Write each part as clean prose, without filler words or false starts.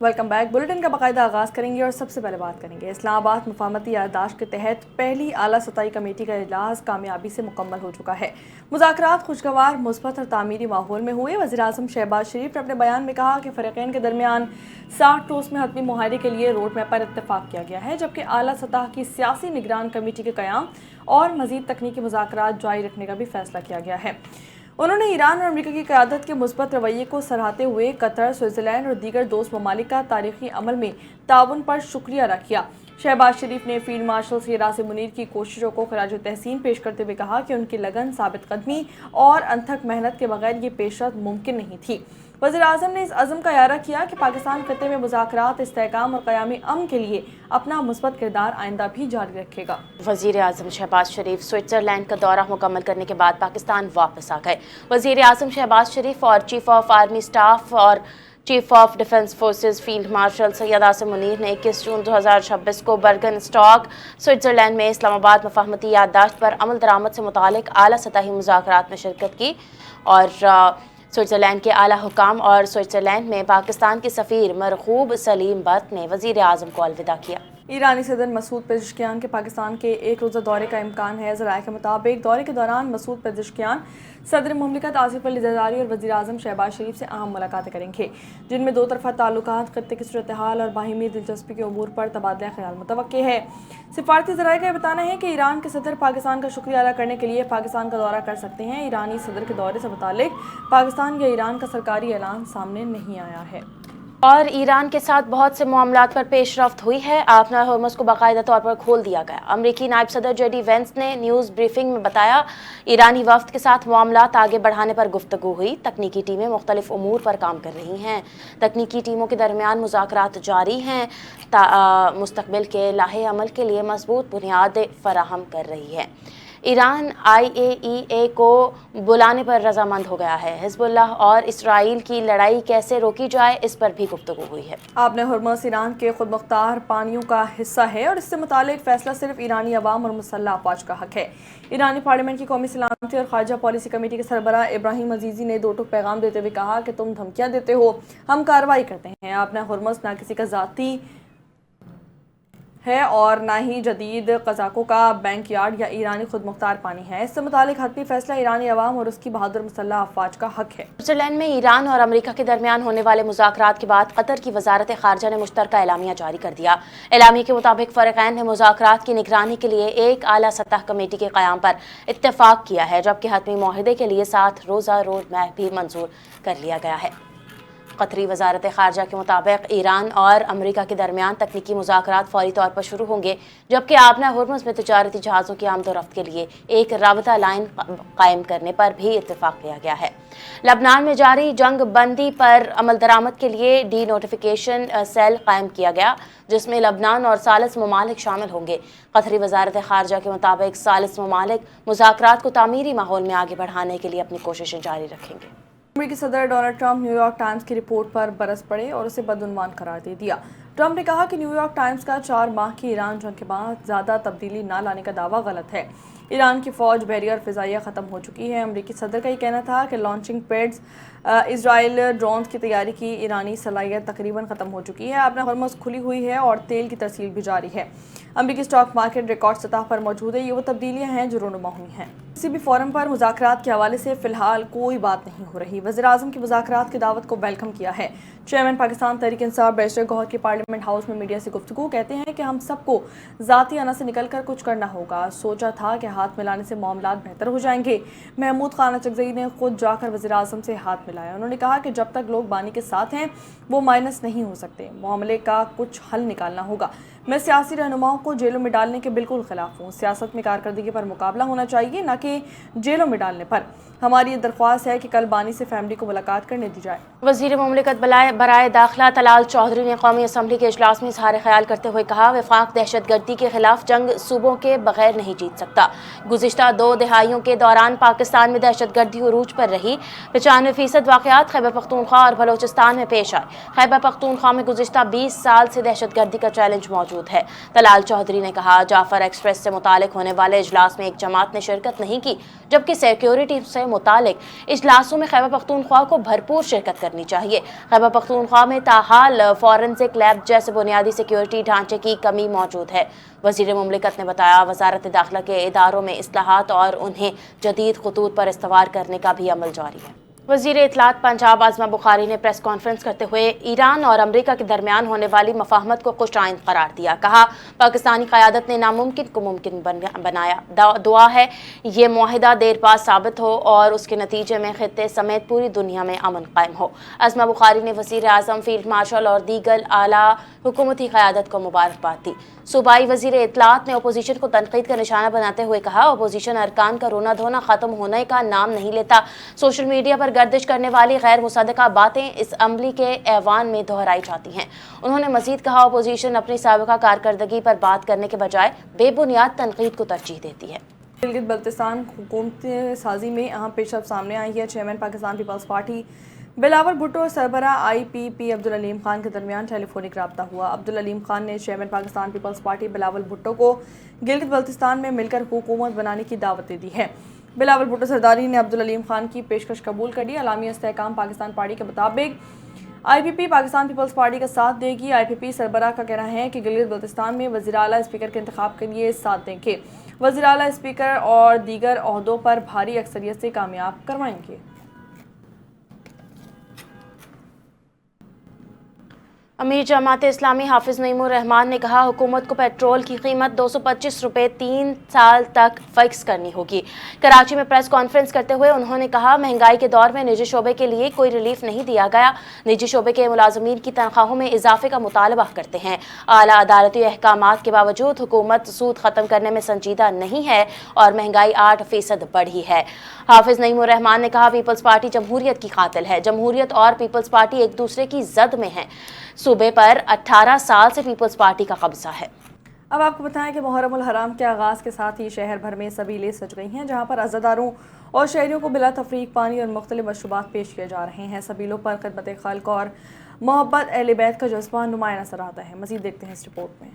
Welcome back. Bulletin का बाकायदा आगाज़ करेंगे और सबसे पहले बात करेंगे इस्लामाबाद मुफाहमती याददाश्त के तहत पहली आला सतही कमेटी का इजलास कामयाबी से मुकम्मल हो चुका है। मुज़ाकरात खुशगवार, मुस्बत और तामीरी माहौल में हुए। वज़ीर-ए-आज़म शहबाज शरीफ ने अपने बयान में कहा कि फ़रीक़ैन के दरमियान 60 रोज़ में हतमी मुआहदे के लिए रोड मैप पर इत्तफ़ाक़ किया गया है, जबकि आला सतह की सियासी निगरान कमेटी के क़याम और मज़ीद तकनीकी मुज़ाकरात जारी रखने का भी फ़ैसला किया गया है। उन्होंने ईरान और अमेरिका की क़यादत के मुस्बत रवैये को सराहते हुए कतर, स्विट्ज़रलैंड और दीगर दोस्त ममालिक का तारीख़ी अमल में ताउन पर शुक्रिया अदा किया। शहबाज शरीफ ने फील्ड मार्शल सैयद आसिम मुनीर की कोशिशों को खराज तहसीन पेश करते हुए कहा कि उनकी लगन, साबित कदमी और अनथक मेहनत के बगैर ये पेशरफ्त मुमकिन नहीं थी। वज़ीर-ए-आज़म ने इस अज़्म का इयारा किया कि पाकिस्तान खत्ते में मुज़ाकरात, इस्तेहकाम और क़यामी अमन के लिए अपना मुस्बत किरदार आइंदा भी जारी रखेगा। वज़ीर-ए-आज़म शहबाज शरीफ स्विट्ज़रलैंड का दौरा मुकम्मल करने के बाद पाकिस्तान वापस आ गए। वज़ीर-ए-आज़म शहबाज शरीफ और चीफ ऑफ आर्मी स्टाफ और chief of defence forces field marshal Syed Asim Munir ने 21 जून 2026 को बर्गन स्टॉक स्विट्ज़रलैंड में इस्लामाबाद मुफाहमती याददाश्त पर अमल दरामद से मुतालिक आला सतही मुज़ाकरात में शिरकत की और स्विट्ज़रलैंड के आला हुकाम और स्विट्ज़रलैंड में पाकिस्तान के सफ़ीर मरगूब सलीम बर्क ने वज़ीर-ए-आज़म को अलविदा किया। ईरानी सदर मसूद पेज़ेश्कियान के पाकिस्तान के एक रोज़ा दौरे का इम्कान है। ज़राए के मुताबिक दौरे के दौरान मसूद पेज़ेश्कियान सदर मुमलिकत आसिफ अली ज़रदारी और वज़ीर-ए-आज़म शहबाज शरीफ से अहम मुलाकातें करेंगे, जिनमें दो तरफ़ा ताल्लुकात, खत्ते की सूरत हाल और बाहिमी दिलचस्पी के उमूर पर तबादला ख्याल मुतवक्के है। सिफारती ज़राए का बताना है कि ईरान के सदर पाकिस्तान का शुक्रिया अदा करने के लिए पाकिस्तान का दौरा कर सकते हैं। ईरानी सदर के दौरे से मुतालिक पाकिस्तान या ईरान का सरकारी ऐलान सामने नहीं आया है। और ईरान के साथ बहुत से मामलात पर पेशरफ्त हुई है। आपना हॉर्मुज़ को बाकायदा तौर पर खोल दिया गया। अमरीकी नायब सदर जेडी वेंस ने न्यूज़ ब्रीफिंग में बताया, ईरानी वफ्द के साथ मामलात आगे बढ़ाने पर गुफ्तगू हुई। तकनीकी टीमें मुख्तलिफ उमूर पर काम कर रही हैं। तकनीकी टीमों के दरमियान मुज़ाकरात जारी हैं, मुस्तक़बिल के लाहे अमल के लिए मजबूत बुनियादें फराहम कर रही है। ईरान IAEA को बुलाने पर रजामंद हो गया है। हिज़्बुल्लाह और इसराइल की लड़ाई कैसे रोकी जाए, इस पर भी गुफ्तगू हुई है। आपने हॉर्मुज़ ईरान के खुद मुख्तार पानियों का हिस्सा है और इससे मुतालिक फैसला सिर्फ ईरानी अवाम और मुसल्लह अफवाज का हक है। ईरानी पार्लियामेंट की कौमी सलामती और खारजा पॉलिसी कमेटी के सरबराह इब्राहिम अजीज़ी ने दो टूक पैगाम देते हुए कहा कि तुम धमकियाँ देते हो, हम कार्रवाई करते हैं। आपने हॉर्मुज़ ना किसी का ज़ाती है और ना ही जदीद कज़ाकों का बैंक यार्ड या ईरानी खुद मुख्तार पानी है। इससे मुतालिक हतमी फैसला ईरानी अवाम और उसकी बहादुर मुसल्लह अफवाज का हक है। स्विट्ज़रलैंड में ईरान और अमेरिका के दरमियान होने वाले मुज़ाकरात के बाद कतर की वजारत खारजा ने मुश्तरका एलामिया जारी कर दिया। एलामिया के मुताबिक फ़रीक़ैन ने मुज़ाकरात की निगरानी के लिए एक आला सतह कमेटी के क़याम पर इत्तेफाक किया है, जबकि हतमी मुआहदे के लिए 7 रोज़ा रोड मैप भी मंजूर कर लिया गया है। कतरी वजारत खारजा के मुताबिक ईरान और अमेरिका के दरमियान तकनीकी मुज़ाकरात फौरी तौर पर शुरू होंगे, जबकि आपना हॉर्मुज़ में तजारती जहाज़ों की आमदोरफ्त के लिए एक राबता लाइन कायम करने पर भी इत्तेफाक किया गया है। लबनान में जारी जंग बंदी पर अमल दरामद के लिए डी नोटिफिकेशन सेल कायम किया गया, जिसमें लबनान और सालिस ममालिक शामिल होंगे। कतरी वजारत खारजा के मुताबिक सालिस ममालिक मुज़ाकरात को तामीरी माहौल में आगे बढ़ाने के लिए अपनी कोशिशें जारी रखेंगे। अमेरिकी सदर डोनाल्ड ट्रंप न्यूयॉर्क टाइम्स की रिपोर्ट पर बरस पड़े और उसे बदउन्वान करार दे दिया। ट्रंप ने कहा कि न्यूयॉर्क टाइम्स का 4 माह की ईरान जंग के बाद ज़्यादा तब्दीली न लाने का दावा गलत है। ईरान की फ़ौज, बैरियर, फ़िज़ाइया ख़त्म हो चुकी है। अमेरिकी सदर का ये कहना था कि लॉन्चिंग पैड्स, इजराइल ड्रोन्स की तैयारी की ईरानी सलाहियत तकरीबन ख़त्म हो चुकी है। आपने हॉर्मुज़ खुली हुई है और तेल की तरसील भी जारी है। अमेरिकी स्टॉक मार्केट रिकॉर्ड सतह पर मौजूद है। ये वो तब्दीलियाँ हैं जो रोनुमा हुई हैं। किसी भी फोरम पर मुज़ाकरात के हवाले से फ़िलहाल कोई बात नहीं हो रही। वज़ीर-ए-आज़म की मुज़ाकरात की दावत को वेलकम किया है। चेयरमैन पाकिस्तान तहरीक इंसाफ बैरिस्टर गौहर की पार्लियामेंट हाउस में मीडिया से गुफ्तगू कहते हैं कि हम सबको ज़ाती आना से निकल कर कुछ करना होगा। सोचा था कि हाथ मिलाने से मामलात बेहतर हो जाएंगे। महमूद खान अचकज़ई ने खुद जाकर वज़ीर-ए-आज़म से हाथ मिलाया। उन्होंने कहा कि जब तक लोग बानी के साथ हैं वो माइनस नहीं हो सकते। मामले का कुछ हल निकालना होगा। मैं सियासी रहनुमाओं को जेलों में डालने के बिल्कुल खिलाफ हूँ। सियासत में कारकर्दगी पर मुकाबला होना चाहिए, न कि जेलों में डालने पर। हमारी ये दरख्वास्त है कि कल बानी से फैमिली को मुलाकात करने दी जाए। वज़ीर मुमलिकत बराए दाखिला तलाल चौधरी ने कौमी असम्बली के इजलास में इज़हार ख्याल करते हुए कहा, वफाक दहशतगर्दी के खिलाफ जंग सूबों के बगैर नहीं जीत सकता। गुज़िश्ता 2 दहाइयों के दौरान पाकिस्तान में दहशतगर्दी उरूज पर रही। 95% वाक़यात खैबर पख्तूनख्वा और बलोचिस्तान में पेश आए। खैबर पख्तूनख्वा में गुज़िश्ता 20 साल से दहशतगर्दी का चैलेंज मौजूद موجود ہے۔ طلال چودھری نے کہا جعفر ایکسپریس سے متعلق ہونے والے اجلاس میں ایک جماعت نے شرکت نہیں کی، جبکہ سیکیورٹی سے متعلق اجلاسوں میں خیبر پختونخوا کو بھرپور شرکت کرنی چاہیے۔ خیبر پختونخوا میں تاحال فورنسک لیب جیسے بنیادی سیکیورٹی ڈھانچے کی کمی موجود ہے۔ وزیر مملکت نے بتایا وزارت داخلہ کے اداروں میں اصلاحات اور انہیں جدید خطوط پر استوار کرنے کا بھی عمل جاری ہے۔ وزیر اطلاعات پنجاب عظمہ بخاری نے پریس کانفرنس کرتے ہوئے ایران اور امریکہ کے درمیان ہونے والی مفاہمت کو خوش آئند قرار دیا۔ کہا پاکستانی قیادت نے ناممکن کو ممکن بنایا، دعا ہے یہ معاہدہ دیر پا ثابت ہو اور اس کے نتیجے میں خطے سمیت پوری دنیا میں امن قائم ہو۔ عظمہ بخاری نے وزیر اعظم، فیلڈ مارشل اور دیگر اعلیٰ حکومتی قیادت کو مبارکباد دی۔ صوبائی وزیر اطلاعات نے اپوزیشن کو تنقید کا نشانہ بناتے ہوئے کہا اپوزیشن ارکان کا رونا دھونا ختم ہونے کا نام نہیں لیتا۔ سوشل میڈیا پر گردش کرنے والی غیر مصدقہ باتیں اس عملی کے ایوان میں دہرائی جاتی ہیں۔ انہوں نے مزید کہا اپوزیشن اپنی سابقہ کارکردگی پر بات کرنے کے بجائے بے بنیاد تنقید کو ترجیح دیتی ہے۔ گلگت بلتستان حکومت سازی میں اہم پیش رفت سامنے آئی ہے۔ چیئرمین پاکستان پیپلز پارٹی بلاول بھٹو اور سربراہ آئی پی پی عبدالعلیم خان کے درمیان ٹیلی فونک رابطہ ہوا۔ عبدالعلیم خان نے چیئرمین پاکستان پیپلز پارٹی بلاول بھٹو کو گلگت بلتستان میں مل کر حکومت بنانے کی دعوت دے دی ہے۔ بلاول بھٹو سرداری نے عبدالعلیم خان کی پیشکش قبول کر لی۔ اعلامیہ استحکام پاکستان پارٹی کے مطابق آئی پی پی پاکستان پیپلز پارٹی کا ساتھ دے گی۔ آئی پی پی سربراہ کا کہنا ہے کہ گلگت بلتستان میں وزیر اعلیٰ اسپیکر کے انتخاب کے لیے ساتھ دیں گے، وزیر اعلیٰ اسپیکر اور دیگر عہدوں پر بھاری اکثریت سے کامیاب کروائیں گے۔ امیر جماعت اسلامی حافظ نعیم الرحمان نے کہا حکومت کو پیٹرول کی قیمت 225 روپے 3 سال تک فکس کرنی ہوگی۔ کراچی میں پریس کانفرنس کرتے ہوئے انہوں نے کہا مہنگائی کے دور میں نجی شعبے کے لیے کوئی ریلیف نہیں دیا گیا۔ نجی شعبے کے ملازمین کی تنخواہوں میں اضافے کا مطالبہ کرتے ہیں۔ اعلیٰ عدالتی احکامات کے باوجود حکومت سود ختم کرنے میں سنجیدہ نہیں ہے اور مہنگائی 8% بڑھی ہے۔ حافظ نعیم الرحمان نے کہا پیپلز پارٹی جمہوریت کی قاتل ہے۔ جمہوریت اور پیپلز پارٹی ایک دوسرے کی زد میں ہیں۔ صوبے پر 18 سال سے پیپلز پارٹی کا قبضہ ہے۔ اب آپ کو بتائیں کہ محرم الحرام کے آغاز کے ساتھ ہی شہر بھر میں سبیلیں سج گئی ہیں، جہاں پر عزاداروں اور شہریوں کو بلا تفریق پانی اور مختلف مشروبات پیش کیے جا رہے ہیں۔ سبیلوں پر خدمت خلق اور محبت اہل بیت کا جذبہ نمایاں نظر آتا ہے۔ مزید دیکھتے ہیں اس رپورٹ میں۔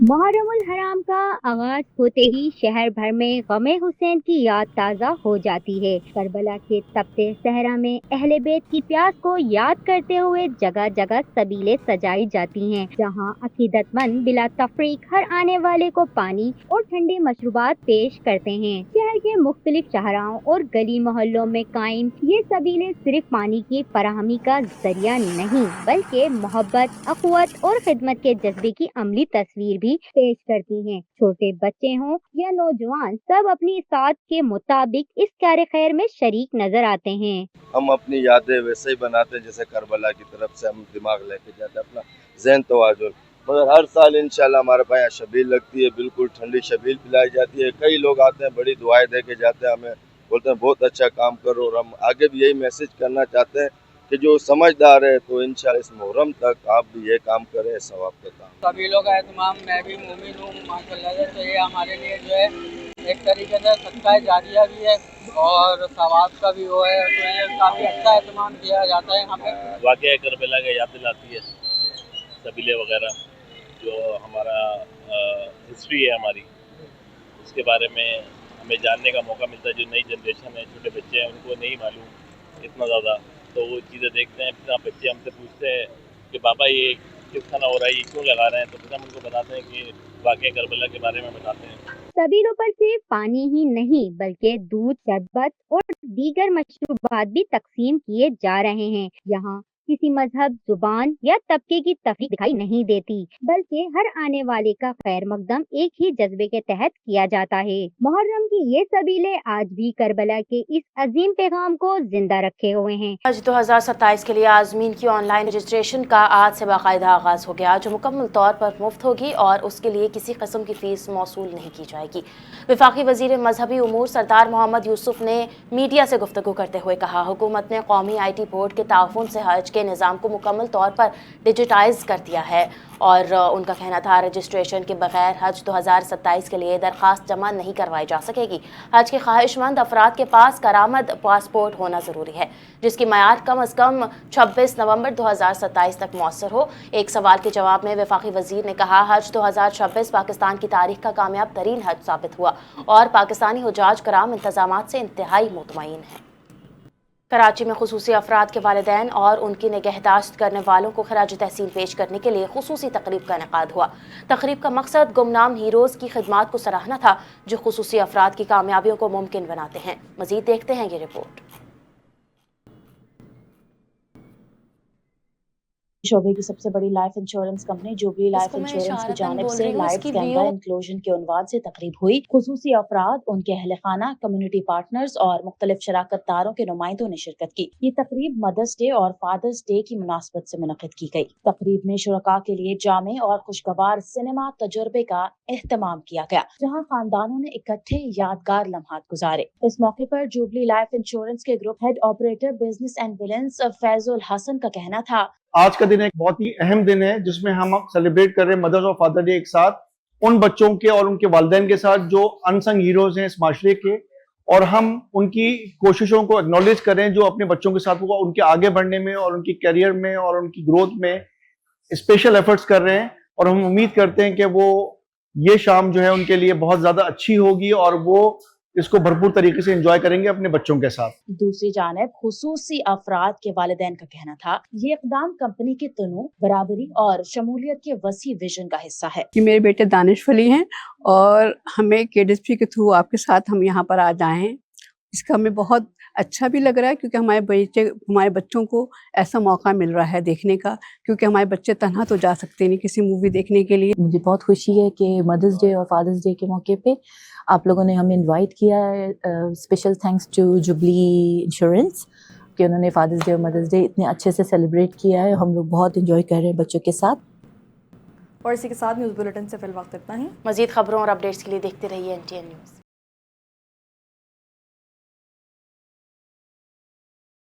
محرم الحرام کا آغاز ہوتے ہی شہر بھر میں غم حسین کی یاد تازہ ہو جاتی ہے۔ کربلا کے تپتے صحرا میں اہل بیت کی پیاس کو یاد کرتے ہوئے جگہ جگہ سبیلیں سجائی جاتی ہیں، جہاں عقیدت مند بلا تفریق ہر آنے والے کو پانی اور ٹھنڈے مشروبات پیش کرتے ہیں۔ شہر کے مختلف شاہراہوں اور گلی محلوں میں قائم یہ سبیلیں صرف پانی کی فراہمی کا ذریعہ نہیں، بلکہ محبت، اخوت اور خدمت کے جذبے کی عملی تصویر بھی پیش کرتی ہیں۔ چھوٹے بچے ہوں یا نوجوان، سب اپنی ساتھ کے مطابق اس کار خیر میں شریک نظر آتے ہیں۔ ہم اپنی یادیں ویسے ہی بناتے ہیں جیسے کربلا کی طرف سے ہم دماغ لے کے جاتے ہیں، اپنا ذہن توازن، مگر ہر سال انشاءاللہ ہمارے پاس یہاں شبیل لگتی ہے، بالکل ٹھنڈی شبیل پلائی جاتی ہے۔ کئی لوگ آتے ہیں، بڑی دعائیں دے کے جاتے ہیں، ہمیں بولتے ہیں بہت اچھا کام کرو، اور ہم آگے بھی یہی میسج کرنا چاہتے ہیں کہ جو سمجھدار ہے تو انشاءاللہ اس محرم تک آپ بھی یہ کام کریں، ثواب کا کام۔ قبیلوں کا اہتمام، میں بھی مومن ہوں ماشاءاللہ سے، تو یہ ہمارے لیے جو ہے ایک طریقے سے صدقہ جاریہ بھی ہے اور ثواب کا بھی وہ ہے، تو یہ کافی اچھا اہتمام کیا جاتا ہے یہاں پہ۔ واقعہ کربلا کا یاد دلاتی ہے سبیلے وغیرہ، جو ہمارا ہسٹری ہے ہماری، اس کے بارے میں ہمیں جاننے کا موقع ملتا ہے۔ جو نئی جنریشن ہے، چھوٹے بچے ہیں، ان کو نہیں معلوم اتنا زیادہ، تو وہ چیزیں دیکھتے ہیں، پھر بچے ہم سے پوچھتے ہیں کہ بابا یہ کس طرح ہو رہا ہے، یہ کیوں لگا رہے ہیں، تو پھر ہم ان کو بتاتے ہیں کہ واقعہ کربلا کے بارے میں بتاتے ہیں۔ سبیلوں پر صرف پانی ہی نہیں بلکہ دودھ، شربت اور دیگر مشروبات بھی تقسیم کیے جا رہے ہیں۔ یہاں کسی مذہب، زبان یا طبقے کی تفریق دکھائی نہیں دیتی، بلکہ ہر آنے والے کا خیر مقدم ایک ہی جذبے کے تحت کیا جاتا ہے۔ محرم کی یہ سبیلیں آج بھی کربلا کے اس عظیم پیغام کو زندہ رکھے ہوئے ہیں۔ حج 2027 کے لیے عازمین کی آن لائن رجسٹریشن کا آج سے باقاعدہ آغاز ہو گیا، جو مکمل طور پر مفت ہوگی اور اس کے لیے کسی قسم کی فیس موصول نہیں کی جائے گی۔ وفاقی وزیر مذہبی امور سردار محمد یوسف نے میڈیا سے گفتگو کرتے ہوئے کہا حکومت نے قومی IT بورڈ کے تعاون سے حج के निज़ाम को मुकम्मल तौर पर डिजिटाइज कर दिया है और उनका कहना था रजिस्ट्रेशन के बगैर हज 2027 के लिए दरख्वास्त जमा नहीं करवाई जा सकेगी। हज के ख्वाहिशमंद अफराद के पास करामद पासपोर्ट होना ज़रूरी है जिसकी मयार कम अज़ कम 26 नवंबर 2027 तक मौसर हो। एक सवाल के जवाब में वफाकी वज़ीर ने कहा हज 2026 पाकिस्तान की तारीख का कामयाब तरीन हज साबित हुआ और पाकिस्तानी हुजाज कराम इंतज़ामात से इंतहाई मुतमईन हैं। कराची में खुसूसी अफराद के वालिदैन और उनकी निगहदाश्त करने वालों को खराज तहसीन पेश करने के लिए खुसूसी तकरीब का इनेकाद हुआ। तकरीब का मकसद गुमनाम हीरोज़ की खिदमात को सराहना था जो खुसूसी अफराद की कामयाबियों को मुमकिन बनाते हैं। मज़ीद देखते हैं ये रिपोर्ट। शोबे की सबसे बड़ी life insurance company jubilee Life insurance की जानिब से लाइफ गैंगा इंक्लूजन के उन्वान से तकरीब हुई। खुसूसी अफराद, उनके अहले खाना, कम्युनिटी पार्टनर्स और मुख्तलिफ शराकत दारों के नुमाइंदों ने शिरकत की। ये तकरीब मदर्स डे और फादर्स डे की मुनासबत से मुनक़िद की गई। तकरीब में शुरका के लिए जामे और खुशगवार सिनेमा तजुर्बे का एहतमाम किया गया जहाँ खानदानों ने इकट्ठे यादगार लम्हात गुजारे। इस मौके पर जुबली लाइफ इंश्योरेंस के group head operator business and विलेंस फैजुल हसन का कहना था आज का दिन एक बहुत ही अहम दिन है जिसमें हम सेलिब्रेट कर रहे हैं मदर्स और फादर डे एक साथ उन बच्चों के और उनके वालिदैन के साथ जो अनसंग हीरोज हैं इस माशरे के, और हम उनकी कोशिशों को एक्नॉलेज करें जो अपने बच्चों के साथ हुआ उनके आगे बढ़ने में और उनकी करियर में और उनकी ग्रोथ में स्पेशल एफर्ट्स कर रहे हैं। और हम उम्मीद करते हैं कि वो ये शाम जो है उनके लिए बहुत ज्यादा अच्छी होगी और वो इसको भरपूर तरीके से एंजॉय करेंगे अपने बच्चों के साथ। दूसरी जानिब खुसूसी अफराद के वालिदैन का कहना था ये इक़दाम कंपनी के तनू, बराबरी और शमूलियत के वसी विजन का हिस्सा है। कि मेरे बेटे दानिश फली हैं और हमें KDSP के थ्रू आपके साथ हम यहाँ पर आज आए हैं। इसका हमें बहुत अच्छा भी लग रहा है क्योंकि हमारे बच्चों को ऐसा मौका मिल रहा है देखने का, क्योंकि हमारे बच्चे तन्हा तो जा सकते नहीं किसी मूवी देखने के लिए। मुझे बहुत खुशी है कि मदर्स डे और फादर्स डे के मौके पे आप लोगों ने हमें इनवाइट किया है। Special thanks to Jubilee Insurance कि उन्होंने फादर्स डे और मदर्स डे इतने अच्छे से सेलिब्रेट किया है। हम लोग बहुत इंजॉय कर रहे हैं बच्चों के साथ। और इसी के साथ न्यूज़ बुलेटिन से फिल वक्त इतना ही। मज़ीद खबरों और अपडेट्स के लिए देखते रहिए NTN न्यूज़।